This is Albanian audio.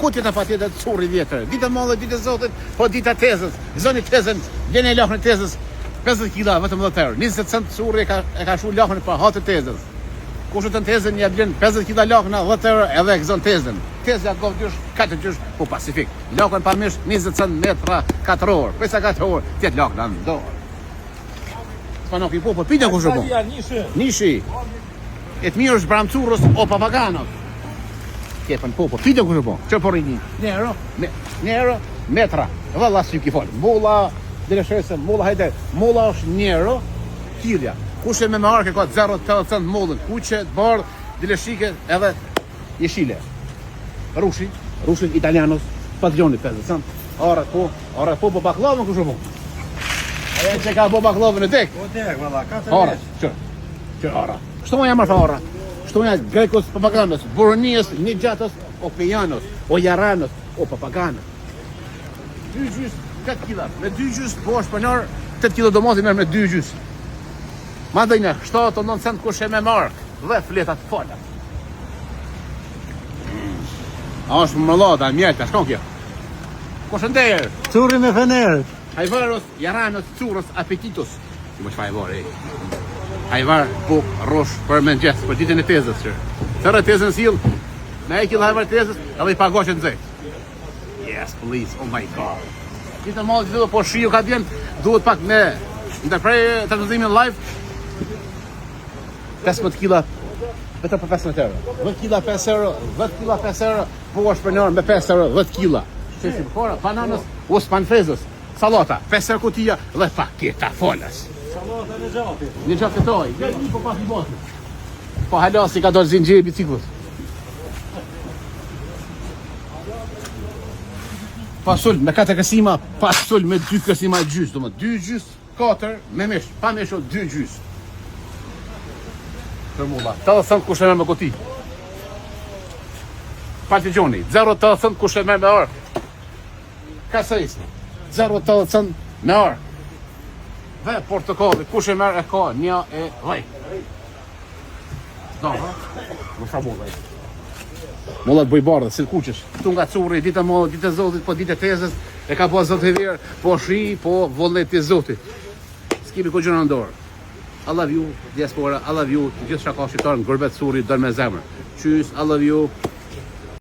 ku tjetë pa tjetë curri vjetër. Dita mollë, dita zotit, po dita tezës. Zoni tezën, vjen e lahën e tezës 50 kg vetëm 10 euro. 20 cent curri e ka shu lahën pa hatë tezës. Kush të tezën ja blen 50 kg lahën 10 euro edhe e gëzon tezën. Tezja gov dysh, 4 dysh po Pasifik. Lahën pa mish 20 cent metra 4 orë. Pesa 4 orë, tjetë lahën në dorë. S'panoki po pide kush po. Nishi. E të mirë është bramcurës o papaganos. Kepën po pide kush po. Çfarë po rrini? Nero, metra. Valla si ki fol. Mulla, dhe shesë, mulla hajde. Mulla është 1 euro kilja. Kush e me marke ka 0.80 mullën. Kuqe, bardh, dileshike edhe jeshile. Rushi italianos, patrioni 50 cent. Ora po baklavën kush po. Aja që ka bo baklavën e tek. Po tek, valla, 4 Ora, që ora. Što moja marfa ora? Što moja grekos papaganos, buronies, nigjatos, o pejanos, o jaranos, o papaganos. 2 gjys, 4 kg. Me 2 gjys, po është përnar, 8 kg domati merr me 2 gjys. Ma dhejnë, 7-9 cent kush e me mark, dhe fletat fola. A është më mëllada, mjeta, shkon kjo. Kush ndejër? Curri me fener. Hajvaros, jaranos, curros, apetitos. Si më shfaj vore, hajvar, buk, rosh, për mëngjes, për ditën e tezës që. Tërë tezën sill, me e killë hajvar tezës, edhe i pagoqen zëjt. Yes, please, oh my god. Ditën malë që po shiu ka bjen, duhet pak me ndërprej të nëzimin live. 15 kg, vetëm për 15 euro. 10 kg 5 euro, 10 kg 5 euro, po është për nërë me 5 euro, 10 kg. Shesim, kora, bananës, os panfezës, salata, 5 euro kutia dhe paketa folas. Salata në gjapi. Një gjatë të toj, po pas i botë. Po halasi ka dorë zinxhiri biciklës. Pasul me 4 kësima, pasul me 2 kësima gjys, do më 2 gjys, 4 me mish, pa mish o 2 gjys. Për mulla, 80 kush e merr me koti. Partigioni, 0.80 kush e merr me orë. Ka sa isë? 0.80 me orë. Dhe portokalli, kush e merr e ka 1 e 10. Do, ha? Më shabulla. Mullat bujbardhe, si kuqesh. Këtu nga curri, dita mollë, dita zotit, po dita tezës, e ka po zotë e verë, po shi, po vollet e zotit. S'kemi ku gjëna ndorë. I love you, diaspora, I love you, gjithë shaka shqiptarë në gërbet suri, dërë me zemër. Qys, I love you.